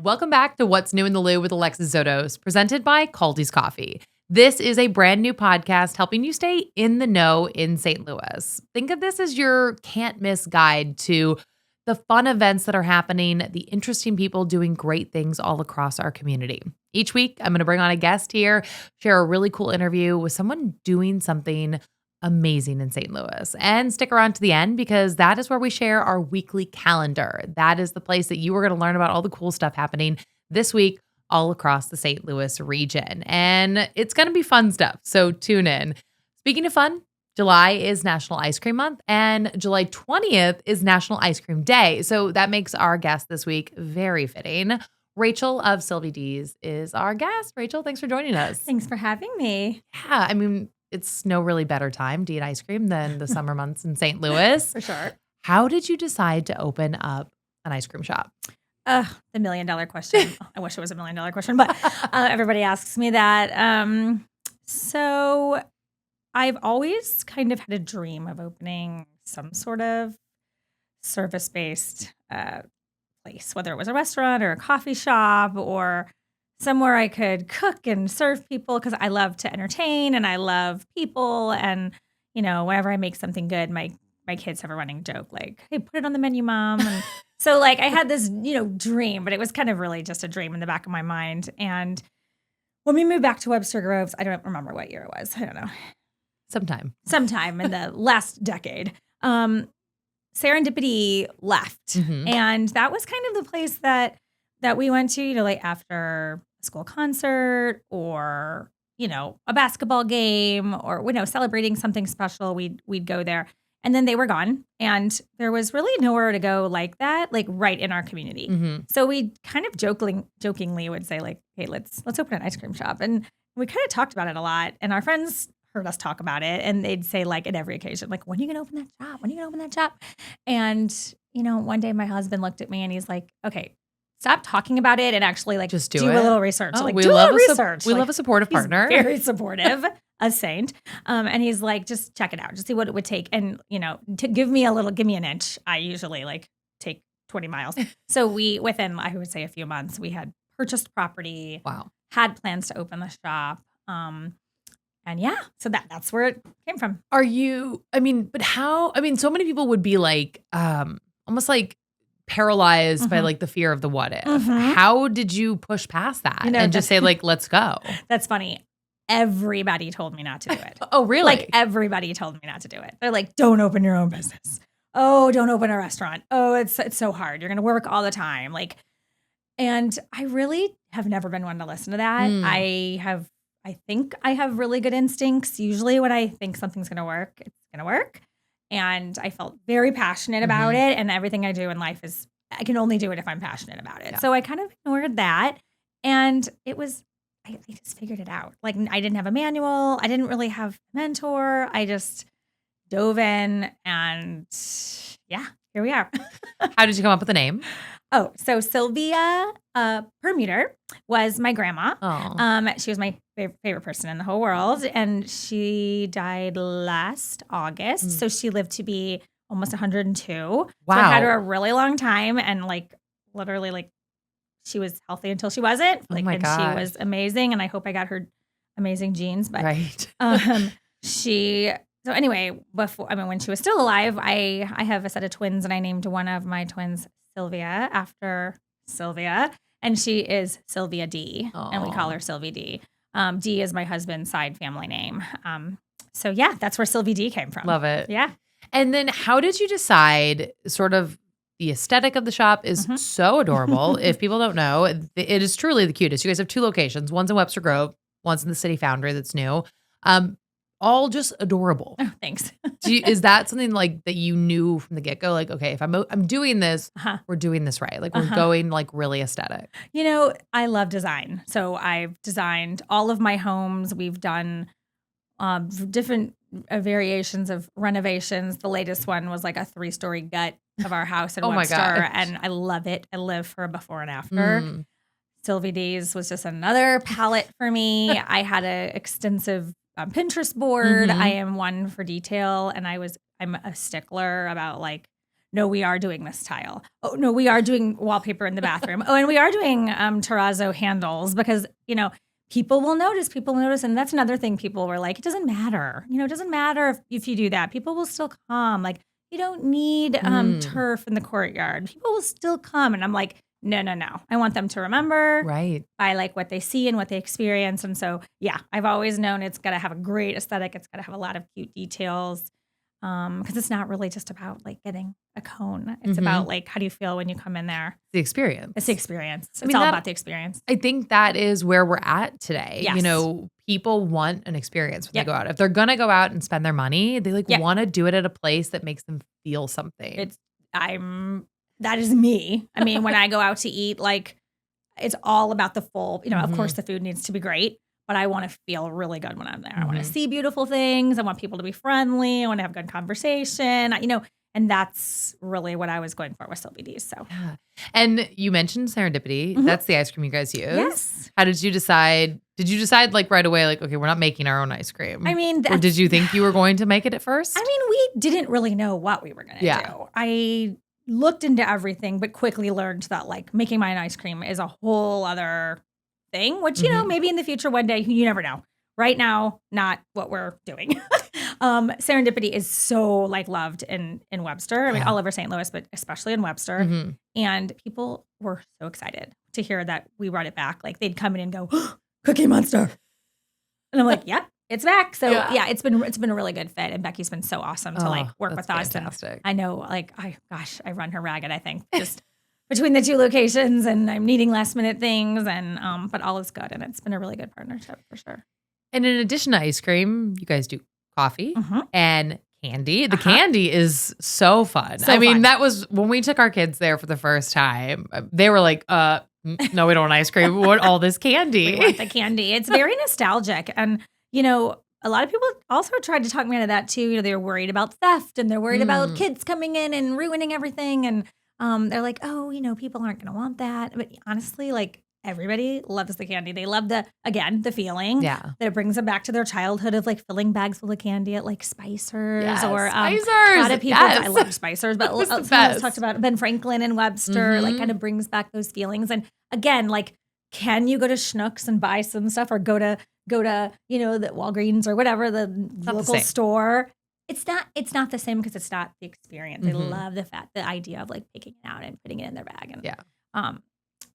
Welcome back to What's New in the Lou with Alexis Zotos, presented by Caldy's Coffee. This is a brand new podcast helping you stay in the know in St. Louis. Think of this as your can't miss guide to the fun events that are happening, the interesting people doing great things all across our community. Each week, I'm going to bring on a guest here, share a really cool interview with someone doing something amazing in St. Louis. And stick around to the end because that is where we share our weekly calendar. That is the place that you are going to learn about all the cool stuff happening this week all across the St. Louis region. And it's going to be fun stuff, so tune in. Speaking of fun, July is National Ice Cream Month and July 20th is National Ice Cream Day. So that makes our guest this week very fitting. Rachel of Sylvie Dee's is our guest. Rachel, thanks for joining us. Thanks for having me. Yeah, I mean, it's no really better time to eat ice cream than the summer months in St. Louis. For sure. How did you decide to open up an ice cream shop? The $1 million question. I wish it was $1 million question, but everybody asks me that. So I've always kind of had a dream of opening some sort of service-based place, whether it was a restaurant or a coffee shop or somewhere I could cook and serve people because I love to entertain and I love people. And, you know, whenever I make something good, my kids have a running joke like, hey, put it on the menu, Mom. And so like I had this, dream, but it was kind of really just a dream in the back of my mind. And when we moved back to Webster Groves, I don't remember what year it was. I don't know. Sometime in the last decade. Serendipity left. Mm-hmm. And that was kind of the place that we went to, like after a school concert or, a basketball game or, celebrating something special, we'd go there. And then they were gone. And there was really nowhere to go like that, like right in our community. Mm-hmm. So we kind of jokingly would say like, hey, let's open an ice cream shop. And we kind of talked about it a lot. And our friends heard us talk about it. And they'd say like at every occasion, like, when are you going to open that shop? When are you going to open that shop? And, one day my husband looked at me and he's like, okay, stop talking about it and actually like just do a little research. Oh, like we do love a research. We love a supportive partner. Very supportive, a saint. And he's like, just check it out, just see what it would take. And, to give me an inch. I usually like take 20 miles. So within, I would say a few months, we had purchased property. Wow. Had plans to open the shop. And yeah, so that's where it came from. So many people would be like, almost like paralyzed by like the fear of the what if. Mm-hmm. How did you push past that and just say like, let's go? That's funny. Everybody told me not to do it. Oh, really? Like everybody told me not to do it. They're like, don't open your own business. Oh, don't open a restaurant. Oh, it's so hard. You're going to work all the time. And I really have never been one to listen to that. I think I have really good instincts. Usually when I think something's going to work, it's going to work. And I felt very passionate about it. And everything I do in life I can only do it if I'm passionate about it. Yeah. So I kind of ignored that. And I just figured it out. Like I didn't have a manual. I didn't really have a mentor. I just dove in and yeah, here we are. How did you come up with the name? Oh, so Sylvia Permuter was my grandma. She was my favorite person in the whole world. And she died last August. So she lived to be almost 102. Wow. So I had her a really long time. And literally she was healthy until she wasn't. Oh my gosh. She was amazing. And I hope I got her amazing genes. But right. So anyway, when she was still alive, I have a set of twins and I named one of my twins Sylvia after Sylvia, and she is Sylvie Dee, and we call her Sylvie Dee. Dee is my husband's side family name. So yeah, that's where Sylvie Dee came from. Love it. Yeah. And then how did you decide sort of the aesthetic of the shop is so adorable. If people don't know, it is truly the cutest. You guys have two locations. One's in Webster Grove, one's in the City Foundry that's new. All just adorable. Oh, thanks. Is that something like that you knew from the get-go? Like, okay, if I'm doing this, we're doing this right. Like we're going like really aesthetic. I love design. So I've designed all of my homes. We've done different variations of renovations. The latest one was like a 3-story gut of our house in Webster. And I love it. I live for a before and after. Sylvie Dee's was just another palette for me. I had an extensive Pinterest board. I am one for detail, and I'm a stickler about like no, we are doing this tile. Oh, no, we are doing wallpaper in the bathroom. Oh, and we are doing terrazzo handles because, people will notice. And that's another thing people were like, it doesn't matter. It doesn't matter if you do that. People will still come. Like, you don't need turf in the courtyard. People will still come. And I'm like, no. I want them to remember by like what they see and what they experience. And so, I've always known it's got to have a great aesthetic. It's got to have a lot of cute details. Because it's not really just about like getting a cone. It's about like, how do you feel when you come in there? The experience. It's the experience. It's all about the experience. I think that is where we're at today. Yes. People want an experience when they go out. If they're going to go out and spend their money, they want to do it at a place that makes them feel something. That is me. I mean, when I go out to eat, like it's all about the full, of course the food needs to be great. But I want to feel really good when I'm there. I want to see beautiful things. I want people to be friendly. I want to have good conversation. And that's really what I was going for with Sylvie Dee. So, And you mentioned Serendipity. That's the ice cream you guys use. Yes. How did you decide? Did you decide like right away, like, okay, we're not making our own ice cream? I mean, or did you think you were going to make it at first? I mean, we didn't really know what we were going to do. I looked into everything, but quickly learned that like making my own ice cream is a whole other thing, which, maybe in the future one day, you never know. Right now, not what we're doing. Serendipity is so like loved in Webster. I mean, all over St. Louis, but especially in Webster. And people were so excited to hear that we brought it back. Like they'd come in and go, Cookie Monster. And I'm like, yep, it's back. So it's been a really good fit. And Becky's been so awesome to like work with us. Fantastic. And I know like, I run her ragged, I think, just between the two locations, and I'm needing last minute things, and but all is good, and it's been a really good partnership for sure. And in addition to ice cream, you guys do coffee and candy. The candy is so fun. That was when we took our kids there for the first time. They were like, no, we don't want ice cream. We want all this candy. We want the candy. It's very nostalgic, and a lot of people also tried to talk me out of that too. They were worried about theft, and they're worried about kids coming in and ruining everything, and they're like, oh, people aren't going to want that. But honestly, like everybody loves the candy. They love the feeling that it brings them back to their childhood of like filling bags full of candy at like Spicers or Spicers. A lot of people. I love Spicers, but someone talked about Ben Franklin and Webster, like kind of brings back those feelings. And again, like, can you go to Schnucks and buy some stuff, or go to the Walgreens or whatever the local store? It's not the same because it's not the experience. They love the idea of like picking it out and putting it in their bag. And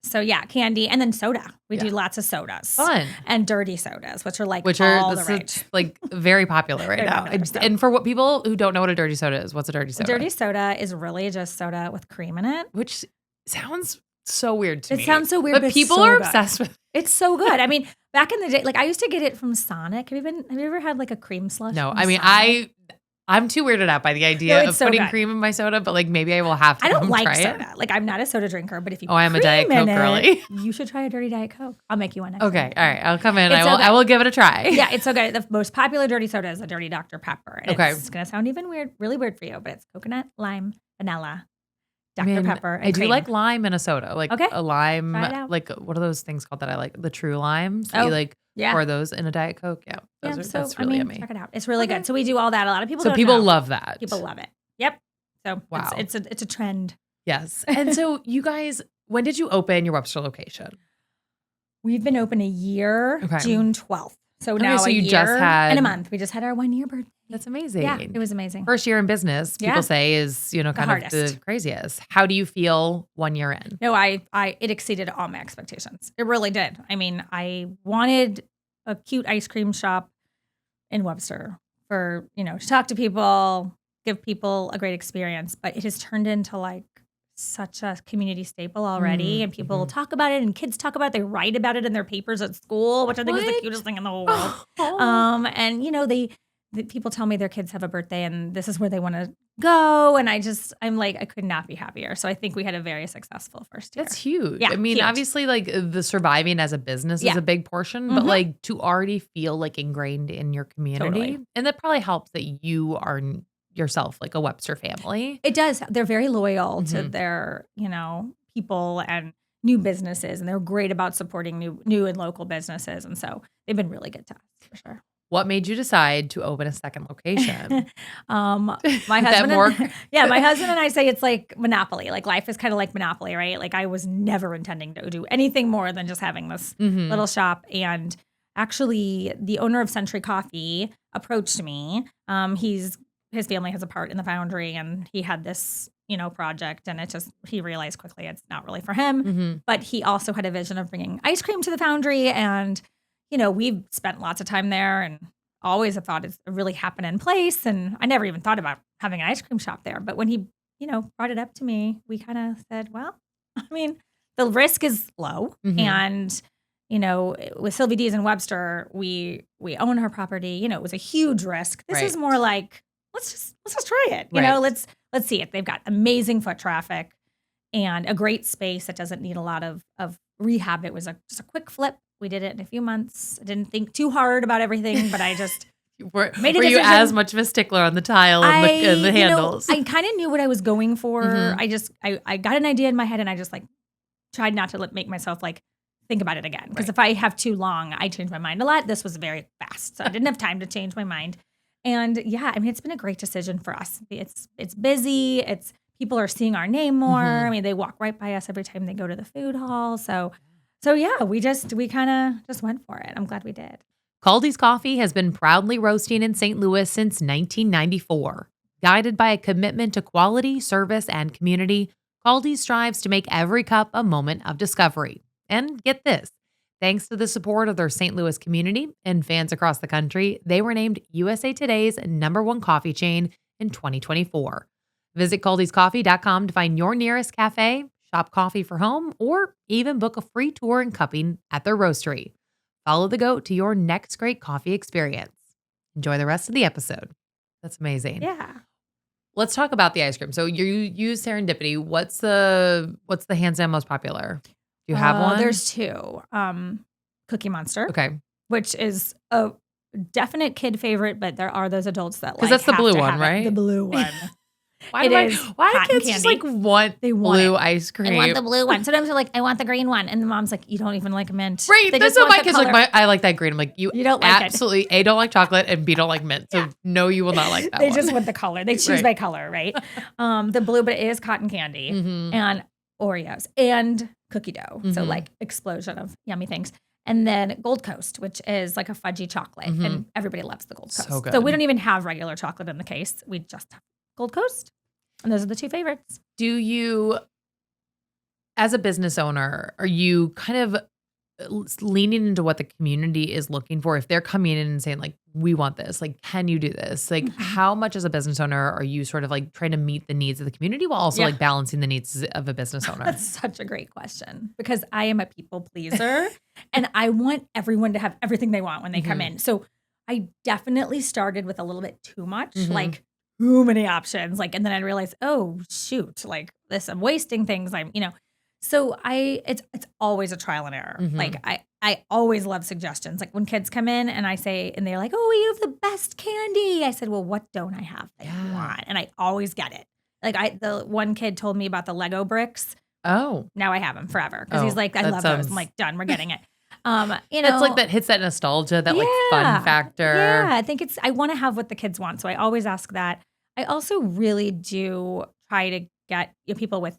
so candy, and then soda. We do lots of sodas. Fun. And dirty sodas, which are all the rage. Like very popular right now. And for what people who don't know what a dirty soda is, what's a dirty soda? Dirty soda is really just soda with cream in it. Which sounds so weird to me. It sounds so weird, but people are obsessed with it. It's so good. I mean, back in the day, like I used to get it from Sonic. Have you ever had like a cream slush? No, I mean, I'm too weirded out by the idea of putting cream in my soda, but like maybe I will have to. I don't like try soda. It. Like I'm not a soda drinker, but if you I'm a Diet Coke girly. You should try a dirty Diet Coke. I'll make you one. Okay, all right, I'll come in. I will give it a try. Yeah, it's so good. The most popular dirty soda is a dirty Dr. Pepper. And it's gonna sound even really weird for you, but it's coconut, lime, vanilla, Dr. Pepper. And I do like lime in a soda, like a lime. Try it out. Like what are those things called that I like? The true limes. Oh. You like. Yeah. Or those in a Diet Coke. Yeah. That's really yummy. Check it out. It's really good. So we do all that. A lot of people don't people know. love that. People love it. Yep. So wow. It's a trend. Yes. And so you guys, when did you open your Webster location? We've been open a year, June 12th. So now so you just had in a month. We just had our 1 year birthday. That's amazing. Yeah, it was amazing. First year in business, people say is, kind of the craziest. How do you feel 1 year in? No, it exceeded all my expectations. It really did. I mean, I wanted a cute ice cream shop in Webster for, to talk to people, give people a great experience, but it has turned into like such a community staple already, and people talk about it, and kids talk about it. They write about it in their papers at school, which I think is the cutest thing in the whole world. And people tell me their kids have a birthday and this is where they want to go, and I'm like, I could not be happier. So I think we had a very successful first year. That's huge. Yeah, I mean, obviously, like the surviving as a business is a big portion, but like to already feel like ingrained in your community, and that probably helps that you are yourself like a Webster family. It does. They're very loyal to their, people and new businesses, and they're great about supporting new and local businesses. And so they've been really good to us for sure. What made you decide to open a second location? My That husband more yeah, my husband and I say it's like Monopoly. Like life is kind of like Monopoly, right? Like I was never intending to do anything more than just having this Mhm. little shop. And actually, the owner of Century Coffee approached me. His family has a part in the foundry, and he had this project, and he realized quickly it's not really for him. Mhm. But he also had a vision of bringing ice cream to the foundry, and we've spent lots of time there, and always have thought it's a really happening place. And I never even thought about having an ice cream shop there. But when he, brought it up to me, we kind of said, well, I mean, the risk is low. Mhm. And, with Sylvie Dee's and Webster, we own her property. It was a huge risk. This is Right. more like, let's just try it. Right. Let's see it. They've got amazing foot traffic and a great space that doesn't need a lot of rehab. It was just a quick flip. We did it in a few months. I didn't think too hard about everything, but I just Were made a you decision. as much of a stickler on the tile and the handles? I kind of knew what I was going for. Mhm. I got an idea in my head, and I just tried not to make myself think about it again. Because if I have too long, I change my mind a lot. This was very fast, so I didn't have time to change my mind. And yeah, I mean, it's been a great decision for us. It's busy. People are seeing our name more. Mhm. I mean, they walk right by us every time they go to the food hall. So yeah, we kind of just went for it. I'm glad we did. Caldy's Coffee has been proudly roasting in St. Louis since 1994. Guided by a commitment to quality, service, and community, Caldy's strives to make every cup a moment of discovery. And get this, thanks to the support of their St. Louis community and fans across the country, they were named USA Today's #1 coffee chain in 2024. Visit caldyscoffee.com to find your nearest cafe, shop coffee for home, or even book a free tour and cupping at their roastery. Follow the goat to your next great coffee experience. Enjoy the rest of the episode. That's amazing. Yeah. Let's talk about the ice cream. So you use Serendipity. What's the hands down most popular? Do you have one? There's two. Cookie Monster, Okay. which is a definite kid favorite, but there are those adults that Because that's the have blue to one, have it. right? The blue one. Why It do is why do cotton kids just candy. want They want blue it. ice cream? I want the blue one. Sometimes they're like, I want the green one. And the mom's like, you don't even like mint. Right. They That's just what want my the kids like. color. I like that green. I'm like, you don't like it. absolutely A, don't like chocolate, and B, don't like mint. So no, you will not like that They one. just want the color. They choose Right. by color, right? The blue, but it is cotton candy Mhm. and Oreos and cookie dough. So Mhm. explosion of yummy things. And then Gold Coast, which is like a fudgy chocolate. Mhm. And everybody loves the Gold Coast. So good. So we don't even have regular chocolate in the case. We just have Gold Coast. And those are the two favorites. Do you, as a business owner, are you kind of leaning into what the community is looking for? If they're coming in and saying like, we want this, like, can you do this? Like, how much as a business owner are you sort of trying to meet the needs of the community while also balancing the needs of a business owner? That's such a great question because I am a people pleaser and I want everyone to have everything they want when they come in. So I definitely started with a little bit too much, too many options. And then I realized, oh shoot, this, I'm wasting things. So it's always a trial and error. I always love suggestions. Like when kids come in and I say, and they're like, oh, you have the best candy. I said, well, what don't I have that you want? And I always get it. The one kid told me about the Lego bricks. Oh, Now I have him forever because he's like, I love those. I'm like, done, we're getting it. it's like that hits that nostalgia, that fun factor. Yeah, I think I want to have what the kids want. So I always ask that. I also really do try to get people with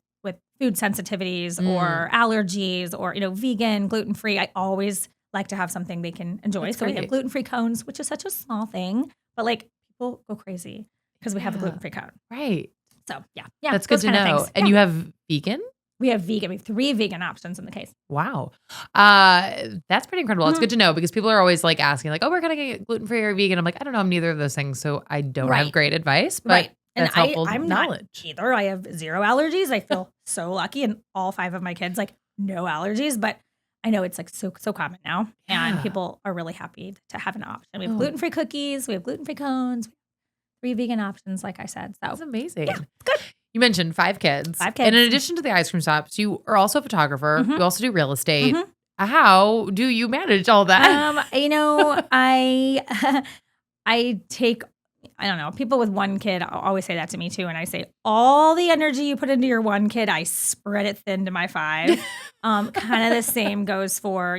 food sensitivities or allergies or, vegan, gluten-free. I always like to have something they can enjoy. That's so we have great. gluten-free cones, which is such a small thing, but people go crazy because we have a gluten-free cone. Right. So yeah. That's good those to kind of know. things. And you have vegan? We have vegan. We have 3 vegan options in the case. Wow. That's pretty incredible. It's good to know because people are always asking oh, we're going to get gluten-free or vegan. I'm like, I don't know. I'm neither of those things. So I don't have great advice, but that's helpful I'm knowledge. Not either. I have 0 allergies. I feel so lucky. And all 5 of my kids, no allergies, but I know it's so common now. And people are really happy to have an option. We have gluten-free cookies. We have gluten-free cones. 3 vegan options, like I said. So That's amazing. Yeah, it's good. You mentioned 5 kids. 5 kids. And in addition to the ice cream shops, you are also a photographer. You also do real estate. Mhm. How do you manage all that? I take, I don't know, people with one kid always say that to me too. And I say, all the energy you put into your one kid, I spread it thin to my 5. Kind of the same goes for,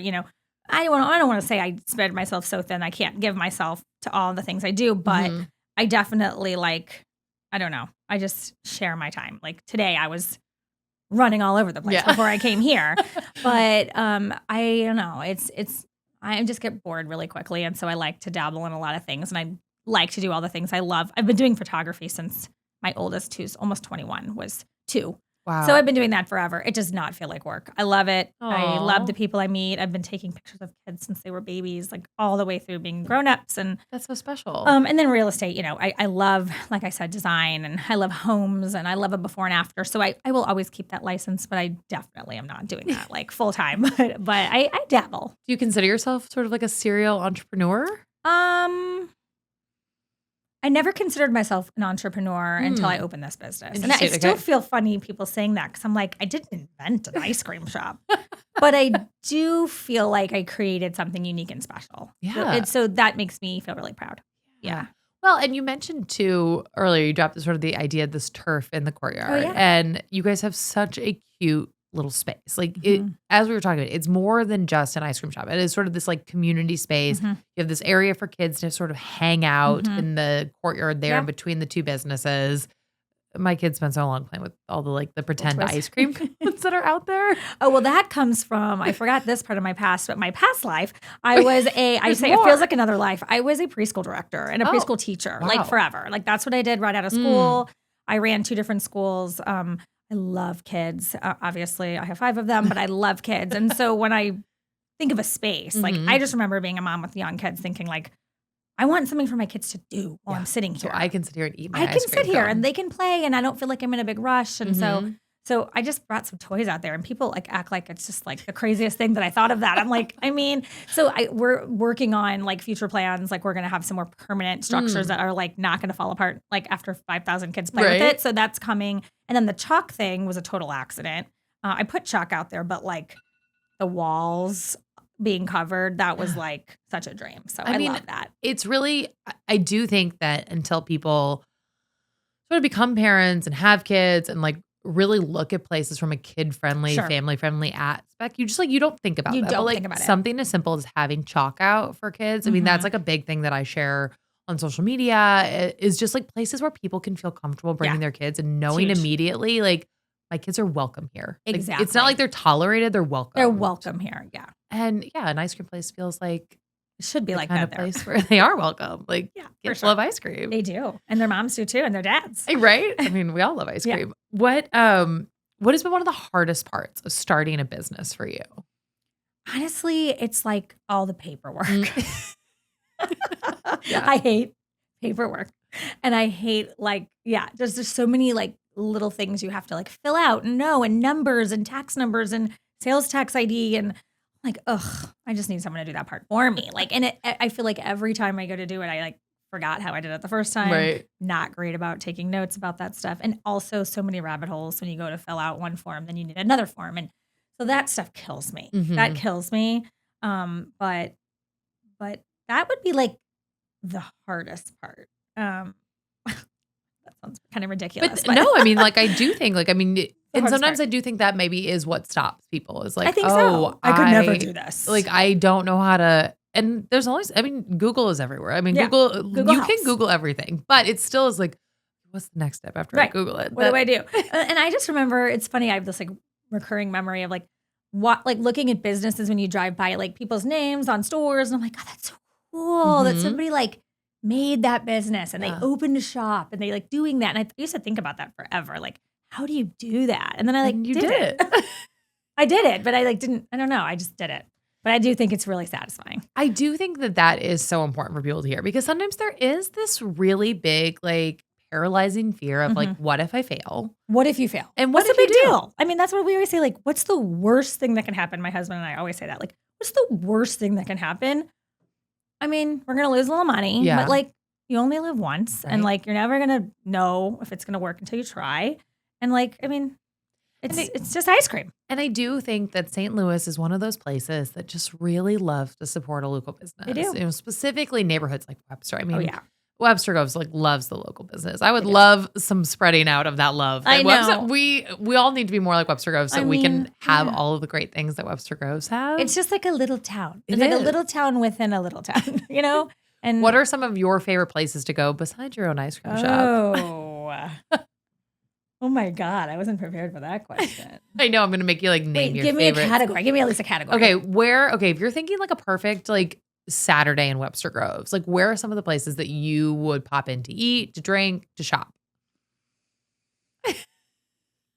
I don't want to say I spread myself so thin I can't give myself to all the things I do, but Mhm. I definitely I don't know. I just share my time. Like today I was running all over the place Yeah. before I came here. But I don't know. I just get bored really quickly. And so I like to dabble in a lot of things and I like to do all the things I love. I've been doing photography since my oldest, who's almost 21, was 2. So Wow. I've been doing that forever. It does not feel like work. I love it. I love Aw. the people I meet. I've been taking pictures of kids since they were babies, like all the way through being grown-ups. That's so special. And then real estate, I love, like I said, design and I love homes and I love a before and after. So I will always keep that license, but I definitely am not doing that like full time. But I dabble. Do you consider yourself sort of like a serial entrepreneur? I never considered myself an entrepreneur until I opened this business. And I Interesting, still okay. feel funny people saying that because I'm like, I didn't invent an ice cream shop. But I do feel like I created something unique and special. Yeah. So that makes me feel really proud. Yeah. Well, and you mentioned too earlier, you dropped sort of the idea of this turf in the courtyard. yeah. And you guys have such a cute little space. Like Mhm. as we were talking about, it's more than just an ice cream shop. It is sort of this like community space. Mhm. You have this area for kids to sort of hang out Mhm. in the courtyard there Yeah. in between the two businesses. My kids spend so long playing with all the pretend toys. ice cream cones that are out there. Oh, well, that comes from, I forgot this part of my past, but my past life, I was I say more. it feels like another life. I was a preschool director and a Oh, preschool teacher, wow. like forever. Like that's what I did right out of school. I ran 2 different schools. I love kids. Obviously, I have 5 of them, but I love kids. And so when I think of a space, like Mhm. I just remember being a mom with young kids thinking like, I want something for my kids to do while Yeah. I'm sitting So here. I can sit here and eat my I ice can cream sit here cone. and they can play and I don't feel like I'm in a big rush. And Mhm. so I just brought some toys out there and people like act like it's just like the craziest thing that I thought of that. I'm like, we're working on like future plans. Like we're going to have some more permanent structures that are like not going to fall apart like after 5,000 kids play with Right. it. So that's coming. And then the chalk thing was a total accident. I put chalk out there, but like the walls being covered, that was like such a dream. So I mean, love that. it's really, I do think that until people sort of become parents and have kids and like really look at places from a kid-friendly, Sure. family-friendly aspect, you just like, you don't think about You that. don't But like think about it. something as simple as having chalk out for kids. I mean, that's Mhm. like a big thing that I share on social media is just like places where people can feel comfortable bringing Yeah. their kids and knowing huge. immediately like my kids are welcome here. Like, it's Exactly. not like they're tolerated, they're welcome. They're welcome here. Yeah. And yeah, an ice cream place feels like It should be the like kind that of there. place where they are welcome. Like Yeah, for kids sure. love ice cream. They do. And their moms do too, and their dads. Right? I mean, we all love ice Yeah. cream. What has been one of the hardest parts of starting a business for you? Honestly, it's like all the paperwork. Yeah. I hate paperwork. And I hate there's so many like little things you have to like fill out and know and numbers and tax numbers and sales tax ID and like, ugh, I just need someone to do that part for me. Like, and I feel like every time I go to do it, I like forgot how I did it the first time. Right. Not great about taking notes about that stuff. And also so many rabbit holes when you go to fill out one form, then you need another form. And so that stuff kills me. That Mhm. kills me. But that would be like the hardest part. That sounds kind of ridiculous. But no, I mean, like I do think like, I mean, and hardest sometimes part. I do think that maybe is what stops people is like, I think oh, so. I could never do this. Like, I don't know how to, and there's always, I mean, Google is everywhere. I mean, Yeah. Google you helps. can Google everything, but it still is like, what's the next step after I Right. Google it? What do I do? And I just remember, it's funny, I have this like recurring memory of like looking at businesses when you drive by, like people's names on stores. And I'm like, God, that's so cool that Mhm. somebody like made that business and they Yeah. opened a shop and they like doing that. And I used to think about that forever. Like, how do you do that? And then I like And you did it. I did it, but I like didn't, I don't know. I just did it. But I do think it's really satisfying. I do think that that is so important for people to hear because sometimes there is this really big, like, paralyzing fear of like, what if I fail? What if you fail? And what what's the if big you do? deal? I mean, that's what we always say. Like, what's the worst thing that can happen? My husband and I always say that. Like, what's the worst thing that can happen? I mean, we're going to lose a little money, Yeah. but like, you only live once and Right. like, you're never going to know if it's going to work until you try. And like, I mean, it's just ice cream. And I do think that St. Louis is one of those places that just really loves to support a local business. They do. You know, specifically neighborhoods like Webster. I mean, Oh, yeah. Webster Groves like loves the local business. I would They do. love some spreading out of that love. I Like, Webster, know. we all need to be more like Webster Groves so I we can mean, have yeah. all of the great things that Webster Groves have. It's just like a little town. It It's like a is. little town within a little town, you know? And what are some of your favorite places to go besides your own ice cream shop? Oh my God, I wasn't prepared for that question. I know I'm going to make you like name Wait, your give me favorites. a category. Give me at least a category. Okay, if you're thinking like a perfect like Saturday in Webster Groves, like where are some of the places that you would pop in to eat, to drink, to shop?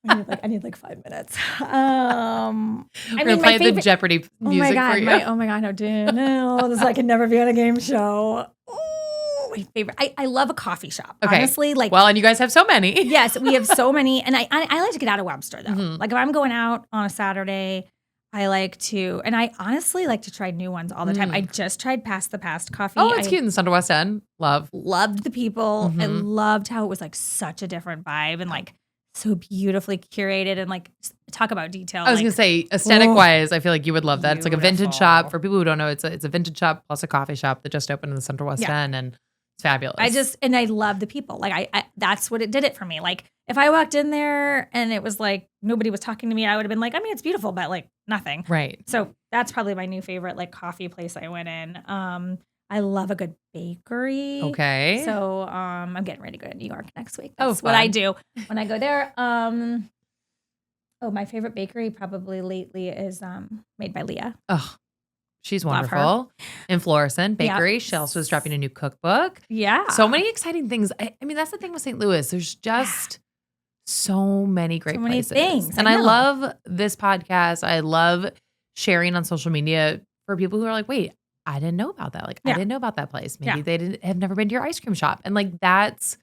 I need like 5 minutes. I We're mean, gonna my play the favorite. Jeopardy Oh my music God, for you. oh my God, no, no, this I can never be on a game show. Oh, my favorite. I love a coffee shop. Okay. Honestly, like Well, and you guys have so many. yes, we have so many, and I like to get out of Webster though. Mhm. Like if I'm going out on a Saturday, I like to, and I honestly like to try new ones all the time. I just tried Past the Past coffee. Oh, it's I cute in the Central West End. Loved the people. I Mhm. loved how it was like such a different vibe and like so beautifully curated and like talk about detail. I was like, gonna say, aesthetic wise, I feel like you would love that. It's like a vintage Beautiful. shop. For people who don't know, it's a vintage shop plus a coffee shop that just opened in the Central West Yeah. End, and it's fabulous. I love the people. Like I that's what it did it for me. Like if I walked in there and it was like nobody was talking to me, I would have been like, I mean, it's beautiful, but like nothing. Right. So that's probably my new favorite like coffee place I went in. I love a good bakery. Okay. So I'm getting ready to go to New York next week. Oh, That's what I fun. do when I go there. My favorite bakery probably lately is Made by Leah. Oh, she's Love her. wonderful. In Florissant Yeah. Bakery. She also is dropping a new cookbook. Yeah. So many exciting things. I mean, that's the thing with St. Louis. There's just so many great So many places. things. And I I know. love this podcast. I love sharing on social media for people who are like, wait, I didn't know about that. Like, I Yeah. didn't know about that place. Maybe Yeah. they didn't have never been to your ice cream shop. And like, that's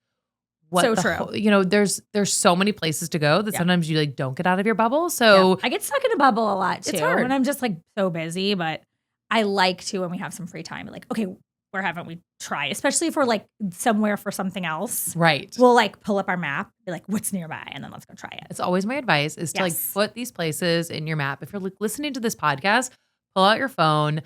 what So the true. whole- there's so many places to go that Yeah. sometimes you like don't get out of your bubble. So Yeah. I get stuck in a bubble a lot too. It's hard. When I'm just like so busy, but I like to when we have some free time. Like, okay, where haven't we tried? Especially if we're like somewhere for something else. right. We'll like pull up our map, be like, what's nearby? And then let's go try it. It's always my advice is to like Yes. put these places in your map. If you're like listening to this podcast, pull out your phone,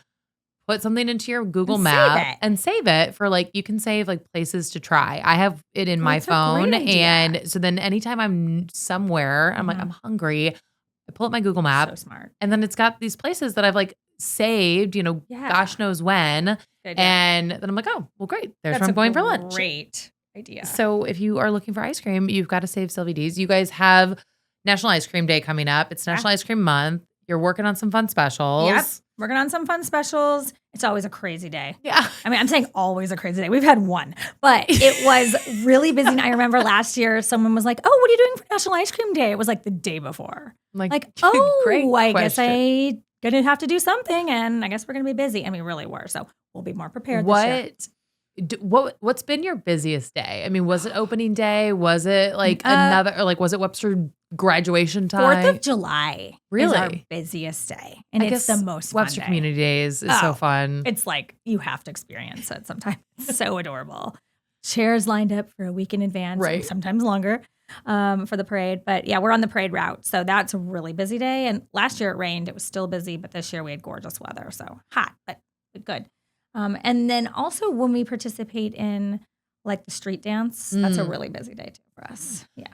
put something into your Google And save map it. and save it for like, you can save like places to try. I have it in my That's a great phone. idea. And so then anytime I'm somewhere, I'm like, Mhm. I'm hungry. I pull up my Google map So smart. and then it's got these places that I've like saved, Yeah. gosh knows when. Good idea. And then I'm like, oh, well, great. There's That's where I'm a going for lunch. Great idea. So if you are looking for ice cream, you've got to save Sylvie Dee's. You guys have National Ice Cream Day coming up. It's National Ice Cream Month. You're working on some fun specials. Yep. Working on some fun specials. It's always a crazy day. Yeah. I mean, I'm saying always a crazy day. We've had one, but it was really busy. And I remember last year, someone was like, oh, what are you doing for National Ice Cream Day? It was like the day before. Like, oh, great I guess question. I gonna have to do something, and I guess we're gonna be busy. And we really were. So we'll be more prepared this year. What's been your busiest day? I mean, was it opening day? Was it like another, or like was it Webster graduation time? 4th of July Really? is our busiest day. And I it's guess the most fun Webster day. Community Days is so Oh, fun. It's like you have to experience it sometimes. It's so adorable. Chairs lined up for a week in advance, Right. sometimes longer, for the parade. But yeah, we're on the parade route. So that's a really busy day. And last year it rained. It was still busy, but this year we had gorgeous weather. So hot, but good. And then also when we participate in like the street dance, that's a really busy day too for us. Yeah.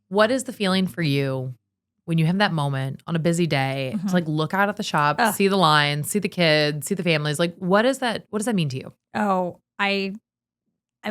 What is the feeling for you when you have that moment on a busy day to like look out at the shop, Ugh. see the lines, see the kids, see the families? Like, what does that mean to you? Oh, I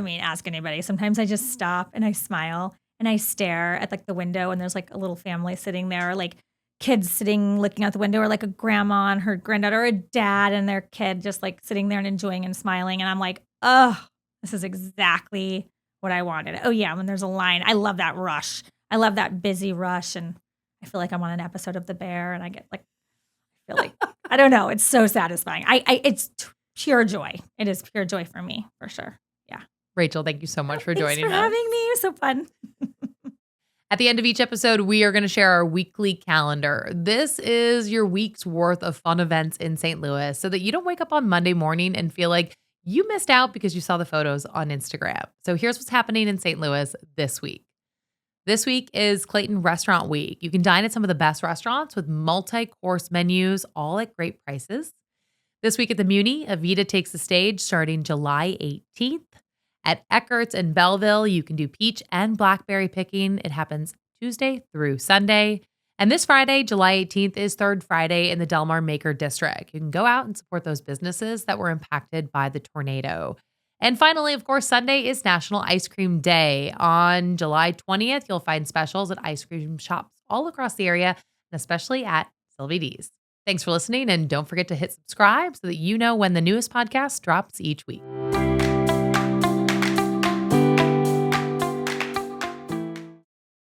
mean, ask anybody. Sometimes I just stop and I smile and I stare at like the window and there's like a little family sitting there, or like kids sitting looking out the window, or like a grandma and her granddaughter, or a dad and their kid just like sitting there and enjoying and smiling. And I'm like, oh, this is exactly what I wanted. Oh yeah, when there's a line, I love that rush. I love that busy rush, and I feel like I'm on an episode of The Bear, and I get like, I feel like I don't know. It's so satisfying. It's pure joy. It is pure joy for me, for sure. Yeah. Rachel, thank you so much for Thanks joining for us. having me. It was so fun. At the end of each episode, we are going to share our weekly calendar. This is your week's worth of fun events in St. Louis so that you don't wake up on Monday morning and feel like you missed out because you saw the photos on Instagram. So here's what's happening in St. Louis this week. This week is Clayton Restaurant Week. You can dine at some of the best restaurants with multi-course menus, all at great prices. This week at the Muni, Avita takes the stage starting July 18th. At Eckert's in Belleville, you can do peach and blackberry picking. It happens Tuesday through Sunday. And this Friday, July 18th, is Third Friday in the Delmar Maker District. You can go out and support those businesses that were impacted by the tornado. And finally, of course, Sunday is National Ice Cream Day. On July 20th, you'll find specials at ice cream shops all across the area, and especially at Sylvie Dee's. Thanks for listening, and don't forget to hit subscribe so that you know when the newest podcast drops each week.